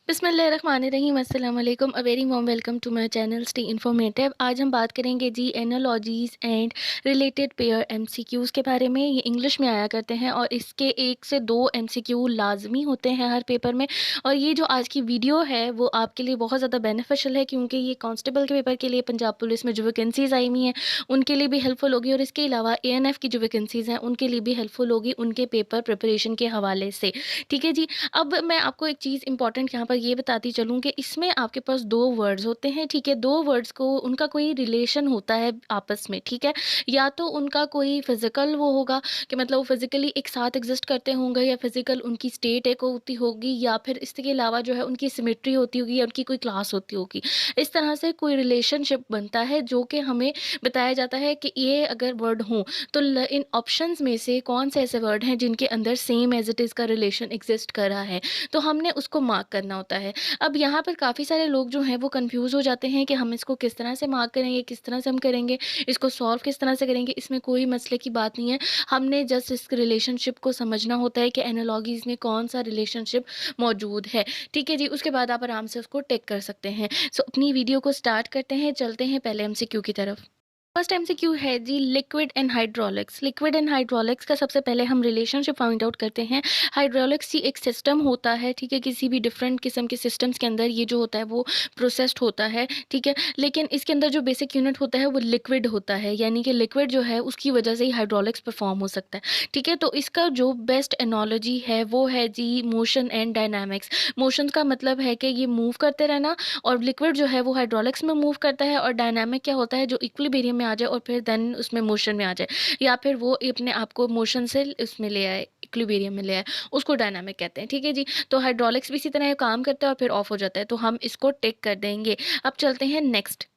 बिस्मिल्लाहिर्रहमानिर्रहीम अस्सलाम वालेकुम a very warm welcome to my channel stay informative. आज हम बात करेंगे जी analogies and related pair MCQs के बारे में। ये इंग्लिश में आया करते हैं और इसके 1 से 2 एमसीक्यू लाजमी होते हैं हर पेपर में। और ये जो आज की वीडियो है वो आपके लिए बहुत ज़्यादा बेनिफिशियल है, क्योंकि ये कांस्टेबल के पेपर के लिए पंजाब पुलिस में जो वैकेंसीज़ आई हुई हैं उनके लिए भी हेल्पफुल होगी, और इसके अलावा एएनएफ की जो वैकेंसीज़ हैं उनके लिए भी हेल्पफुल होगी उनके पेपर प्रिपरेशन के हवाले से। ठीक है जी। अब मैं आपको एक चीज़ इंपॉर्टेंट यहाँ पर ये बताती चलूँ कि इसमें आपके पास 2 वर्ड्स होते हैं, ठीक है? 2 वर्ड्स को उनका कोई रिलेशन होता है आपस में, ठीक है? या तो उनका कोई फ़िज़िकल वो होगा कि मतलब वो फ़िज़िकली एक साथ एग्ज़िस्ट करते होंगे, या फ़िज़िकल उनकी स्टेट एक होती होगी, या फिर इसके अलावा जो है उनकी सिमेट्री होती होगी, या उनकी कोई क्लास होती होगी। इस तरह से कोई रिलेशनशिप बनता है जो कि हमें बताया जाता है कि ये अगर वर्ड हों तो इन ऑप्शंस में से कौन से ऐसे वर्ड हैं जिनके अंदर सेम एज इट इज़ का रिलेशन एग्जिस्ट कर रहा है, तो हमने उसको मार्क करना होता है। अब यहाँ पर काफ़ी सारे लोग जो हैं वो कंफ्यूज हो जाते हैं कि हम इसको किस तरह से मार्क करेंगे, किस तरह से हम करेंगे, इसको सॉल्व किस तरह से करेंगे। इसमें कोई मसले की बात नहीं है, हमने जस्ट इस रिलेशनशिप को समझना होता है कि एनालॉगीज में कौन सा रिलेशनशिप मौजूद है। ठीक है जी, उसके बाद आप आराम से उसको टेक कर सकते हैं। सो अपनी वीडियो को स्टार्ट करते हैं, चलते हैं पहले एमसीक्यू की तरफ। फर्स्ट एमसीक्यू है जी liquid and hydraulics. Liquid and hydraulics का सबसे पहले हम रिलेशनशिप फाइंड आउट करते हैं। हाइड्रोलिक्स ही एक सिस्टम होता है, ठीक है? किसी भी डिफरेंट किस्म के सिस्टम्स के अंदर ये जो होता है वो प्रोसेस्ड होता है, ठीक है? लेकिन इसके अंदर जो बेसिक यूनिट होता है वो लिक्विड होता है, यानी कि लिक्विड जो है उसकी वजह से ही हाइड्रोलिक्स परफॉर्म हो सकता है, ठीक है? तो इसका जो बेस्ट एनोलॉजी है वो है जी मोशन एंड डायनामिक्स। मोशन का मतलब है कि ये मूव करते रहना, और लिक्विड जो है वो हाइड्रोलिक्स में मूव करता है, और डायनामिक क्या होता है, जो इक्विलिब्रियम में आ जाए और फिर देन उसमें मोशन में आ जाए, या फिर वो अपने आप को मोशन से उसमें ले आए, इक्विलिब्रियम में ले आए, उसको डायनामिक कहते हैं। ठीक है जी। तो हाइड्रोलिक्स भी इसी तरह काम करता है और फिर ऑफ हो जाता है, तो हम इसको टिक कर देंगे। अब चलते हैं नेक्स्ट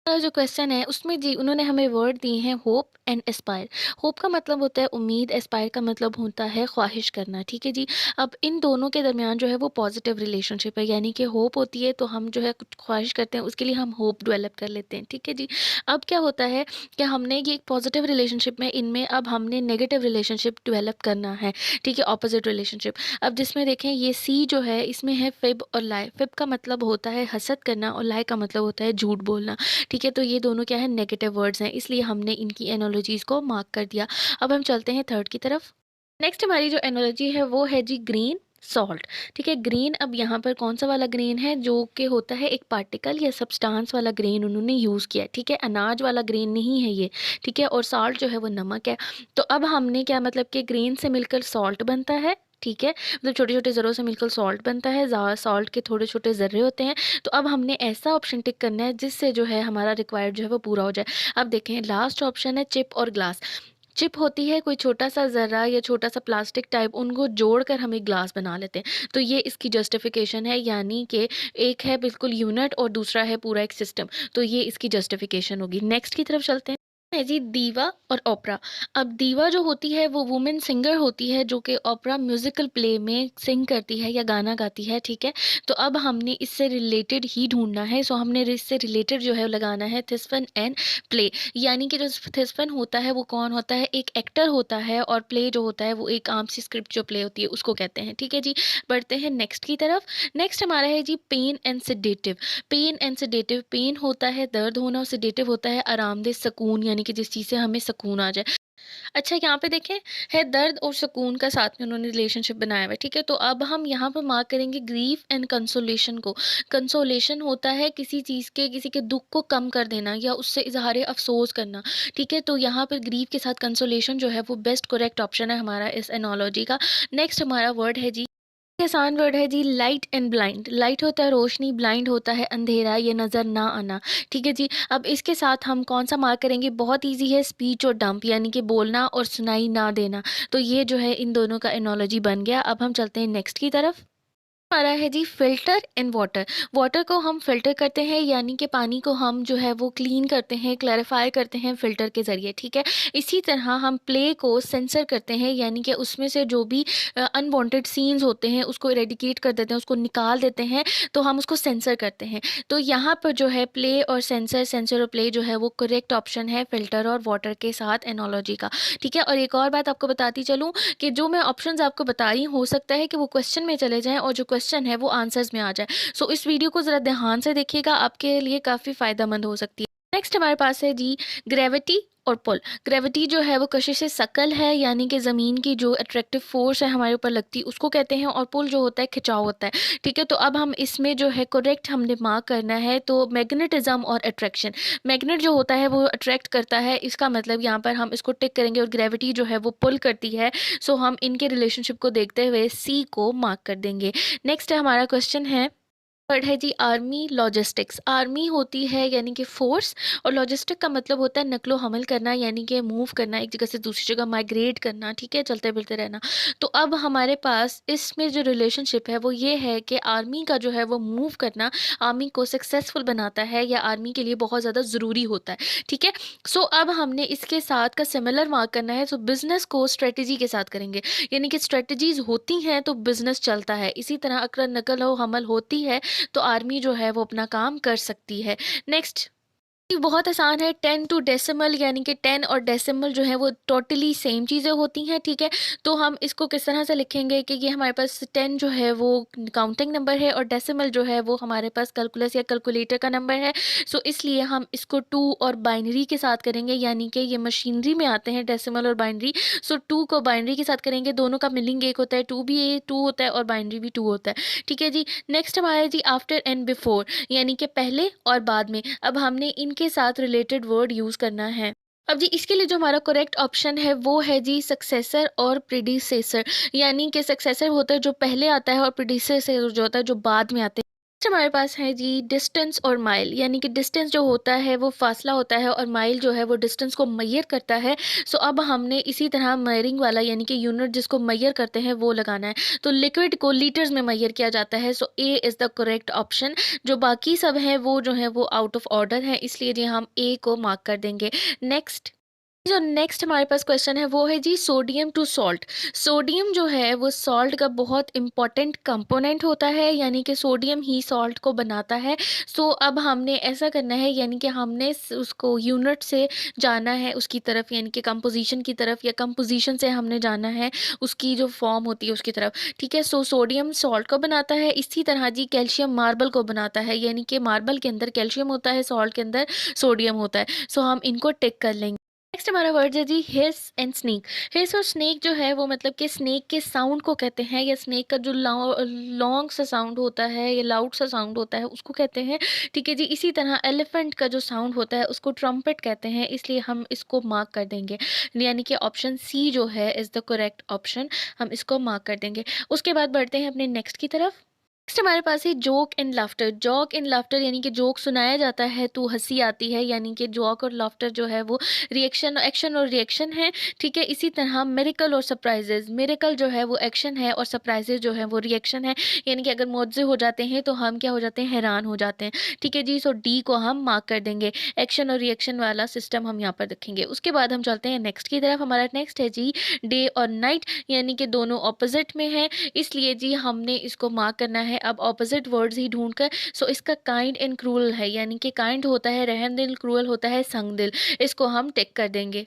जो क्वेश्चन है उसमें जी उन्होंने हमें वर्ड दिए हैं होप एंड एस्पायर। होप का मतलब होता है उम्मीद, एस्पायर का मतलब होता है ख्वाहिश करना। ठीक है जी। अब इन दोनों के दरमियान जो है वो पॉजिटिव रिलेशनशिप है, यानी कि होप होती है तो हम जो है कुछ ख्वाहिश करते हैं, उसके लिए हम होप डेवलप कर लेते हैं। ठीक है जी। अब क्या होता है कि हमने ये एक पॉजिटिव रिलेशनशिप में, इनमें अब हमने नेगेटिव रिलेशनशिप डेवलप करना है, ठीक है, ऑपोजिट रिलेशनशिप। अब जिसमें देखें ये सी जो है इसमें है फिब और लाई। फिब का मतलब होता है हसद करना, और लाई का मतलब होता है झूठ बोलना। ठीक है, तो ये दोनों क्या है, नेगेटिव वर्ड्स हैं, इसलिए हमने इनकी एनोलॉजीज़ को मार्क कर दिया। अब हम चलते हैं थर्ड की तरफ। नेक्स्ट हमारी जो एनोलॉजी है वो है जी ग्रीन सॉल्ट। ठीक है, ग्रीन, अब यहाँ पर कौन सा वाला ग्रीन है, जो कि होता है एक पार्टिकल या सब्सटेंस वाला ग्रीन उन्होंने यूज़ किया है। ठीक है, अनाज वाला ग्रीन नहीं है ये। ठीक है, और सॉल्ट जो है वो नमक है। तो अब हमने क्या मतलब कि ग्रीन से मिलकर सॉल्ट बनता है। ठीक है, मतलब छोटे छोटे ज़र्रों से मिलकर सॉल्ट बनता है, सॉल्ट के थोड़े छोटे ज़र्रे होते हैं। तो अब हमने ऐसा ऑप्शन टिक करना है जिससे जो है हमारा रिक्वायर्ड जो है वो पूरा हो जाए। अब देखें लास्ट ऑप्शन है चिप और ग्लास। चिप होती है कोई छोटा-सा ज़र्रा या छोटा-सा प्लास्टिक टाइप, उनको जोड़कर हम एक ग्लास बना लेते हैं। तो ये इसकी जस्टिफ़िकेशन है, यानी कि एक है बिल्कुल यूनिट और दूसरा है पूरा एक सिस्टम। तो ये इसकी जस्टिफ़िकेशन होगी। नेक्स्ट की तरफ चलते हैं। है जी दीवा और ओपेरा। अब दीवा जो होती है वो वुमेन सिंगर होती है, जो कि ओपेरा म्यूज़िकल प्ले में सिंग करती है या गाना गाती है, ठीक है? तो अब हमने इससे रिलेटेड ही ढूँढना है, सो हमने इससे रिलेटेड जो है लगाना है थिस्फन एंड प्ले। यानी कि जो थिस्फन होता है वो कौन होता है, एक एक्टर होता है, और प्ले जो होता है वो एक आम सी स्क्रिप्ट जो प्ले होती है उसको कहते हैं। ठीक है जी। बढ़ते हैं नेक्स्ट की तरफ। नेक्स्ट हमारा है जी pain and sedative. Pain and sedative, pain होता है दर्द होना, और सेडेटिव होता है आरामदेह सुकून, यानी कि जिस चीज़ से हमें सुकून आ जाए। अच्छा, यहाँ पे देखें है दर्द और सुकून का साथ में उन्होंने रिलेशनशिप बनाया हुआ है, ठीक है? तो अब हम यहाँ पर मार्क करेंगे ग्रीफ एंड कंसोलेशन को। कंसोलेशन होता है किसी चीज़ के, किसी के दुःख को कम कर देना या उससे इज़हार अफ़सोस करना, ठीक है? तो यहाँ पर ग्रीफ के साथ कंसोलेशन जो है वो बेस्ट करेक्ट ऑप्शन है हमारा इस एनोलॉजी का। नेक्स्ट हमारा वर्ड है जी, आसान वर्ड है जी लाइट एंड ब्लाइंड। लाइट होता है रोशनी, ब्लाइंड होता है अंधेरा, ये नज़र ना आना। ठीक है जी। अब इसके साथ हम कौन सा मार्क करेंगे, बहुत इजी है, स्पीच और डंप, यानी कि बोलना और सुनाई ना देना। तो ये जो है इन दोनों का एनोलॉजी बन गया। अब हम चलते हैं नेक्स्ट की तरफ। हमारा है जी फ़िल्टर एंड वाटर। वाटर को हम फ़िल्टर करते हैं, यानी कि पानी को हम जो है वो क्लीन करते हैं, क्लैरिफ़ाई करते हैं फ़िल्टर के ज़रिए, ठीक है? इसी तरह हम प्ले को सेंसर करते हैं, यानी कि उसमें से जो भी अनवांटेड सीन्स होते हैं उसको इरेडिकेट कर देते हैं, उसको निकाल देते हैं, तो हम उसको सेंसर करते हैं। तो यहाँ पर जो है प्ले और सेंसर, सेंसर और प्ले जो है वो करेक्ट ऑप्शन है फ़िल्टर और वाटर के साथ एनोलॉजी का, ठीक है? और एक और बात आपको बताती चलूँ कि जो मैं ऑप्शंस आपको बता रही हूँ, हो सकता है कि वो क्वेश्चन में चले जाएँ, और जो क्वेश्चन है वो आंसर्स में आ जाए। सो इस वीडियो को ज़रा ध्यान से देखिएगा, आपके लिए काफ़ी फ़ायदेमंद हो सकती है। नेक्स्ट हमारे पास है जी ग्रेविटी और पुल। ग्रेविटी जो है वो कशिश शकल है, यानी कि ज़मीन की जो अट्रैक्टिव फोर्स है हमारे ऊपर लगती है उसको कहते हैं, और पुल जो होता है खिंचाव होता है। ठीक है, तो अब हम इसमें जो है करेक्ट हमने मार्क करना है, तो मैग्नेटिज्म और अट्रैक्शन। मैग्नेट जो होता है वो अट्रैक्ट करता है, इसका मतलब यहाँ पर हम इसको टिक करेंगे, और ग्रेविटी जो है वो पुल करती है। सो हम इनके रिलेशनशिप को देखते हुए सी को मार्क कर देंगे। नेक्स्ट हमारा क्वेश्चन है, थर्ड है जी आर्मी लॉजिस्टिक्स। आर्मी होती है यानी कि फोर्स, और लॉजिस्टिक का मतलब होता है नकलो हमल करना, यानी कि मूव करना, एक जगह से दूसरी जगह माइग्रेट करना। ठीक है, चलते फिरते रहना। तो अब हमारे पास इसमें जो रिलेशनशिप है वो ये है कि आर्मी का जो है वो मूव करना आर्मी को सक्सेसफुल बनाता है, या आर्मी के लिए बहुत ज़्यादा ज़रूरी होता है। ठीक है, सो अब हमने इसके साथ का सिमिलर मार्क करना है। सो बिजनेस को स्ट्रेटजी के साथ करेंगे, यानी कि स्ट्रेटजीज होती हैं तो बिजनेस चलता है। इसी तरह अगर नकल हो हमल होती है तो आर्मी जो है वो अपना काम कर सकती है। नेक्स्ट ये बहुत आसान है, 10 टू डेसिमल, यानी कि 10 और डेसिमल जो है वो टोटली सेम चीज़ें होती हैं। ठीक है, तो हम इसको किस तरह से लिखेंगे कि ये हमारे पास 10 जो है वो काउंटिंग नंबर है, और डेसिमल जो है वो हमारे पास कैलकुलस या कैलकुलेटर का नंबर है। सो इसलिए हम इसको 2 और बाइनरी के साथ करेंगे, यानी कि ये मशीनरी में आते हैं डेसिमल और बाइनरी। सो 2 को बाइनरी के साथ करेंगे, दोनों का मिलिंग एक होता है, 2 भी 2 होता है और बाइनरी भी 2 होता है। ठीक है जी, नेक्स्ट हमारा है जी आफ्टर एंड बिफोर, यानी कि पहले और बाद में। अब हमने इनके साथ रिलेटेड वर्ड यूज़ करना है। अब जी इसके लिए जो हमारा करेक्ट ऑप्शन है वो है जी सक्सेसर और प्रीडिसेसर, यानी कि सक्सेसर होता है जो पहले आता है, और प्रीडिसेसर जो होता है जो बाद में आते हैं। नेक्स्ट हमारे पास है जी डिस्टेंस और माइल, यानी कि डिस्टेंस जो होता है वो फासला होता है, और माइल जो है वो डिस्टेंस को मैयर करता है। सो अब हमने इसी तरह मेयरिंग वाला, यानी कि यूनिट जिसको मैयर करते हैं वो लगाना है। तो लिक्विड को लीटर्स में मैयर किया जाता है। So A is the correct option. जो बाकी सब हैं वो जो है वो आउट ऑफ ऑर्डर हैं, इसलिए जी हम ए को मार्क कर देंगे। नेक्स्ट जो नेक्स्ट हमारे पास क्वेश्चन है वो है जी सोडियम टू सॉल्ट। सोडियम जो है वो सॉल्ट का बहुत इंपॉर्टेंट कंपोनेंट होता है, यानी कि सोडियम ही सॉल्ट को बनाता है। सो अब हमने ऐसा करना है, यानी कि हमने उसको यूनिट से जाना है उसकी तरफ, यानी कि कंपोजिशन की तरफ, या कंपोजिशन से हमने जाना है उसकी जो फॉर्म होती है उसकी तरफ। ठीक है, सो सोडियम सॉल्ट को बनाता है, इसी तरह जी कैल्शियम मार्बल को बनाता है, यानी कि मार्बल के अंदर कैल्शियम होता है, सॉल्ट के अंदर सोडियम होता है। सो हम इनको टिक कर लेंगे। नेक्स्ट हमारा वर्ड है जी हिस एंड स्नेक। हिस और स्नेक जो है वो मतलब कि स्नेक के साउंड को कहते हैं, या स्नेक का जो लॉन्ग सा साउंड होता है या लाउड सा साउंड होता है उसको कहते हैं। ठीक है जी, इसी तरह एलिफेंट का जो साउंड होता है उसको ट्रम्पेट कहते हैं, इसलिए हम इसको मार्क कर देंगे, यानी कि ऑप्शन सी जो है इज़ द करेक्ट ऑप्शन। हम इसको मार्क कर देंगे। उसके बाद बढ़ते हैं अपने नेक्स्ट की तरफ। नेक्स्ट हमारे पास है joke and laughter. Joke and laughter यानी कि जोक सुनाया जाता है तो हंसी आती है, यानी कि जोक और लाफ्टर जो है वो रिएक्शन, एक्शन और रिएक्शन है। ठीक है, इसी तरह मिरेकल और सरप्राइजेज। मिरेकल जो है वो एक्शन है, और सरप्राइजेज जो है वो रिएक्शन है, यानी कि अगर मुआवजे हो जाते हैं तो हम क्या हो जाते हैं, हैरान हो जाते हैं। ठीक है जी, सो डी को हम मार्क कर देंगे। एक्शन और रिएक्शन वाला सिस्टम हम यहाँ पर रखेंगे। उसके बाद हम चलते हैं नेक्स्ट की तरफ। हमारा नेक्स्ट है जी डे और नाइट, यानी कि दोनों ऑपोजिट में है, इसलिए जी हमने इसको मार्क करना है अब ऑपोजिट वर्ड्स ही ढूंढकर। सो इसका काइंड एंड क्रूअल है, यानी कि काइंड होता है रहम दिल, क्रूअल होता है संग दिल। इसको हम टिक कर देंगे।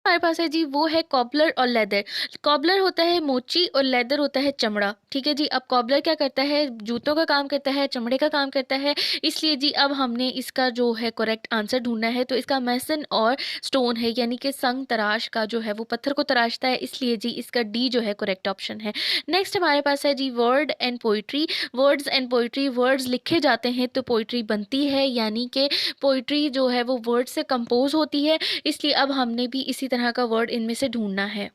हमारे पास है जी वो है कॉबलर और लेदर। कॉबलर होता है मोची, और लेदर होता है चमड़ा। ठीक है जी, अब कॉबलर क्या करता है, जूतों का काम करता है, चमड़े का काम करता है, इसलिए जी अब हमने इसका जो है करेक्ट आंसर ढूंढना है। तो इसका मैसन और स्टोन है, यानी कि संग तराश का जो है वो पत्थर को तराशता है, इसलिए जी इसका डी जो है करेक्ट ऑप्शन है। नेक्स्ट हमारे पास है जी word and poetry. Words and poetry, words लिखे जाते हैं तो पोइट्री बनती है, यानी कि पोइट्री जो है वो वर्ड से कंपोज होती है, इसलिए अब हमने भी इसी तरह का वर्ड इनमें से ढूंढना है।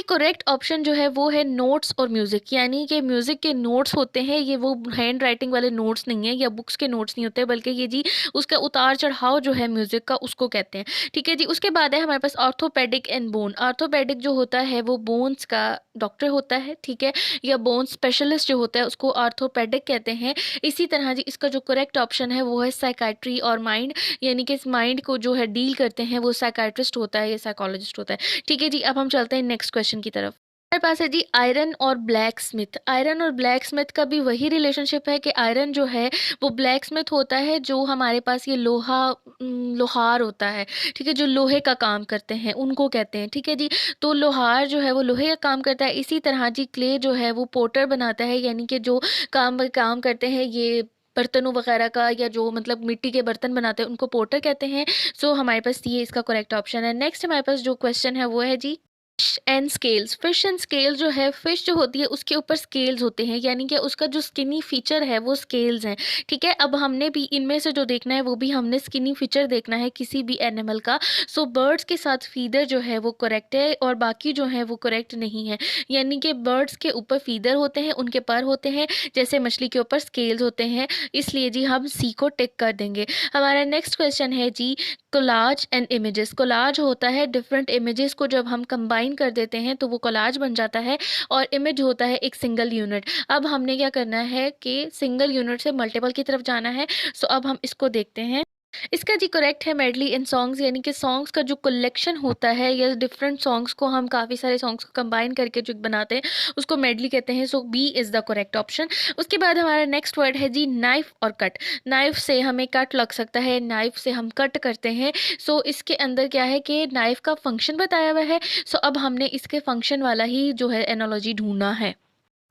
करेक्ट ऑप्शन जो है वो है नोट्स और म्यूजिक, यानी कि म्यूजिक के नोट्स होते हैं, ये वो हैंड राइटिंग वाले नोट्स नहीं है, या बुक्स के नोट्स नहीं होते, बल्कि ये जी उसका उतार चढ़ाव जो है म्यूजिक का उसको कहते हैं। ठीक है जी, उसके बाद है हमारे पास ऑर्थोपेडिक एंड बोन। ऑर्थोपेडिक जो होता है वो बोन्स का डॉक्टर होता है, ठीक है, या बोन स्पेशलिस्ट जो होता है उसको ऑर्थोपेडिक कहते हैं। इसी तरह जी इसका जो करेक्ट ऑप्शन है वो है साइकाट्री और माइंड, यानी कि इस माइंड को जो है डील करते हैं वो साइकाट्रिस्ट होता है या साइकोलॉजिस्ट होता है। ठीक है जी, अब हम चलते हैं नेक्स्ट क्वेश्चन की तरफ। हमारे पास है जी आयरन और ब्लैक स्मिथ। आयरन और ब्लैक स्मिथ का भी वही रिलेशनशिप है कि आयरन जो है वो ब्लैक स्मिथ होता है, जो हमारे पास ये लोहार होता है, ठीक है, जो लोहे का काम करते हैं उनको कहते हैं, ठीक है जी। तो लोहार जो है वो लोहे का काम करता है। इसी तरह जी क्ले जो है वो पोटर बनाता है, यानी कि जो काम काम करते हैं ये बर्तनों वगैरह का, या जो मतलब मिट्टी के बर्तन बनाते हैं उनको पोटर कहते हैं। सो हमारे पास ये इसका करेक्ट ऑप्शन है। नेक्स्ट हमारे पास जो क्वेश्चन है वो है जी fish and scales. Fish and scale जो है, फिश जो होती है उसके ऊपर स्केल्स होते हैं, यानी कि उसका जो स्किनी फीचर है वो स्केल्स हैं, ठीक है। अब हमने भी इनमें से जो देखना है वो भी हमने स्किनी फीचर देखना है किसी भी एनिमल का। सो बर्ड्स के साथ फीदर जो है वो करेक्ट है और बाकी जो है वो करेक्ट नहीं है, यानी कि बर्ड्स के ऊपर फीदर होते हैं, उनके पर होते हैं, जैसे मछली के ऊपर स्केल्स होते हैं, इसलिए जी हम सी को टिक कर देंगे। हमारा नेक्स्ट क्वेश्चन है जी कोलाज एंड इमेजेस। कोलाज होता है डिफरेंट इमेजेस को जब हम कंबाइन कर देते हैं तो वो कोलाज बन जाता है, और इमेज होता है एक सिंगल यूनिट। अब हमने क्या करना है कि सिंगल यूनिट से मल्टीपल की तरफ जाना है। सो अब हम इसको देखते हैं। इसका जी करेक्ट है मेडली इन सॉन्ग्स, यानी कि सॉन्ग्स का जो कलेक्शन होता है या डिफरेंट सॉन्ग्स को हम काफ़ी सारे सॉन्ग्स को कंबाइन करके जो बनाते हैं उसको मेडली कहते हैं। So B is the correct option. उसके बाद हमारा नेक्स्ट वर्ड है जी नाइफ और कट। नाइफ से हमें कट लग सकता है, नाइफ से हम कट करते हैं। सो इसके अंदर क्या है कि नाइफ का फंक्शन बताया हुआ है। सो अब हमने इसके फंक्शन वाला ही जो है एनोलॉजी ढूंढना है।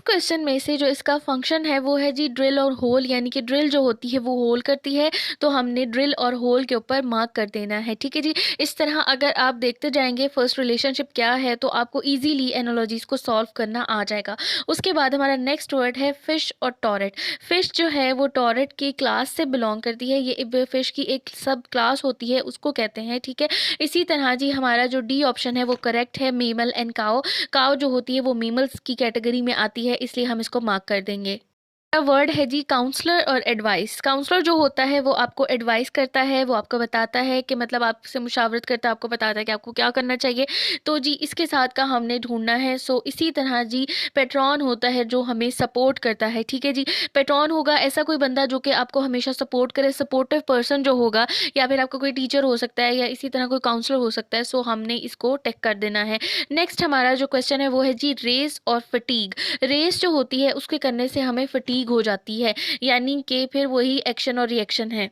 क्वेश्चन में से जो इसका फंक्शन है वो है जी ड्रिल और होल, यानी कि ड्रिल जो होती है वो होल करती है, तो हमने ड्रिल और होल के ऊपर मार्क कर देना है, ठीक है जी। इस तरह अगर आप देखते जाएंगे फर्स्ट रिलेशनशिप क्या है तो आपको इजीली एनालॉजीज को सॉल्व करना आ जाएगा। उसके बाद हमारा नेक्स्ट वर्ड है फिश और टॉरेट। फिश जो है वो टॉरेट की क्लास से बिलोंग करती है, ये फिश की एक सब क्लास होती है उसको कहते हैं, ठीक है। इसी तरह जी हमारा जो डी ऑप्शन है वो करेक्ट है, मेमल एंड काओ। काव जो होती है वो मेमल्स की कैटेगरी में आती है, इसलिए हम इसको मार्क कर देंगे। वर्ड है जी काउंसलर और एडवाइस। काउंसलर जो होता है वो आपको एडवाइस करता है, वो आपको बताता है कि मतलब आपसे मुशावरत करता है, आपको बताता है कि आपको क्या करना चाहिए। तो जी इसके साथ का हमने ढूंढना है। सो इसी तरह जी पेट्रॉन होता है जो हमें सपोर्ट करता है, ठीक है जी। पेट्रॉन होगा ऐसा कोई बंदा जो कि आपको हमेशा सपोर्ट करे, सपोर्टिव पर्सन जो होगा, या फिर आपका कोई टीचर हो सकता है या इसी तरह कोई काउंसलर हो सकता है। सो हमने इसको टेक कर देना है। नेक्स्ट हमारा जो क्वेश्चन है वो है जी रेस और फटीग। रेस जो होती है उसके करने से हमें फटीग हो जाती है, यानी कि फिर वही एक्शन और रिएक्शन है।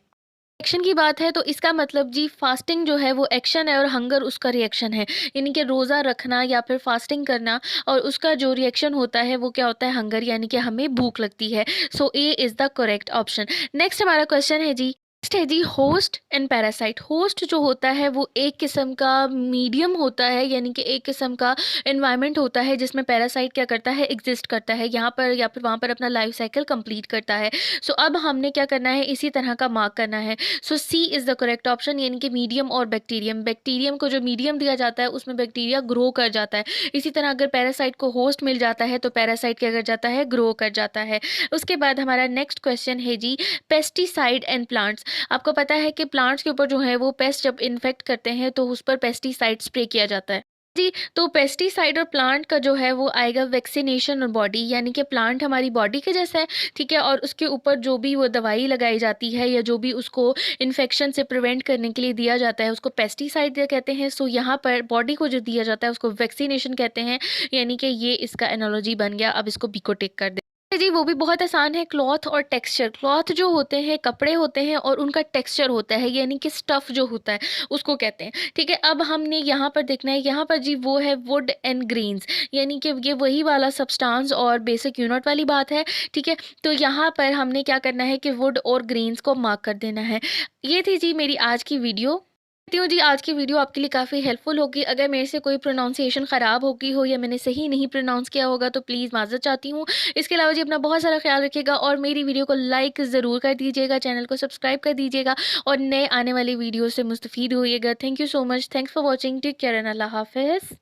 एक्शन की बात है तो इसका मतलब जी फास्टिंग जो है वो एक्शन है और हंगर उसका रिएक्शन है, यानी कि रोज़ा रखना या फिर फास्टिंग करना, और उसका जो रिएक्शन होता है वो क्या होता है, हंगर, यानी कि हमें भूख लगती है। So A is the correct option. Next हमारा क्वेश्चन है जी, नेक्स्ट है जी होस्ट एंड पैरासाइट। होस्ट जो होता है वो एक किस्म का मीडियम होता है, यानी कि एक किस्म का एनवायरनमेंट होता है जिसमें पैरासाइट क्या करता है, एग्जिस्ट करता है यहाँ पर या फिर वहाँ पर अपना लाइफ साइकिल कंप्लीट करता है। सो अब हमने क्या करना है, इसी तरह का मार्क करना है। सो सी इज़ द करेक्ट ऑप्शन, यानी कि मीडियम और बैक्टीरियम। बैक्टीरियम को जो मीडियम दिया जाता है उसमें बैक्टीरिया ग्रो कर जाता है। इसी तरह अगर पैरासाइट को होस्ट मिल जाता है तो पैरासाइट क्या कर जाता है, ग्रो कर जाता है। उसके बाद हमारा नेक्स्ट क्वेश्चन है जी पेस्टिसाइड एंड प्लांट्स। आपको पता है कि प्लांट्स के ऊपर जो है वो पेस्ट जब इन्फेक्ट करते हैं तो उस पर पेस्टिसाइड स्प्रे किया जाता है जी। तो पेस्टिसाइड और प्लांट का जो है वो आएगा वैक्सीनेशन और बॉडी, यानी कि प्लांट हमारी बॉडी के जैसा है, ठीक है, और उसके ऊपर जो भी वो दवाई लगाई जाती है या जो भी उसको इन्फेक्शन से प्रिवेंट करने के लिए दिया जाता है उसको पेस्टिसाइड कहते हैं। सो यहाँ पर बॉडी को जो दिया जाता है उसको वैक्सीनेशन कहते हैं, यानी कि ये इसका एनालॉजी बन गया। अब इसको बी को टिक कर दे जी। वो भी बहुत आसान है, क्लॉथ और टेक्सचर। क्लॉथ जो होते हैं कपड़े होते हैं और उनका टेक्सचर होता है, यानी कि स्टफ़ जो होता है उसको कहते हैं, ठीक है। अब हमने यहाँ पर देखना है, यहाँ पर जी वो है वुड एंड ग्रीन्स, यानी कि ये वही वाला सब्सटेंस और बेसिक यूनिट वाली बात है, ठीक है। तो यहाँ पर हमने क्या करना है कि वुड और ग्रीन्स को मार्क कर देना है। ये थी जी मेरी आज की वीडियो। चाहती हूँ जी आज की वीडियो आपके लिए काफ़ी हेल्पफुल होगी। अगर मेरे से कोई प्रोनाउंसिएशन ख़राब होगी हो या मैंने सही नहीं प्रोनाउंस किया होगा तो प्लीज़ माज़रत चाहती हूँ। इसके अलावा जी अपना बहुत सारा ख्याल रखिएगा और मेरी वीडियो को लाइक ज़रूर कर दीजिएगा, चैनल को सब्सक्राइब कर दीजिएगा और नए आने वाली वीडियो से मुस्तफ़ीद होइएगा। Thank you so much. Thanks for watching. Take care and अल्लाह हाफ़िज़।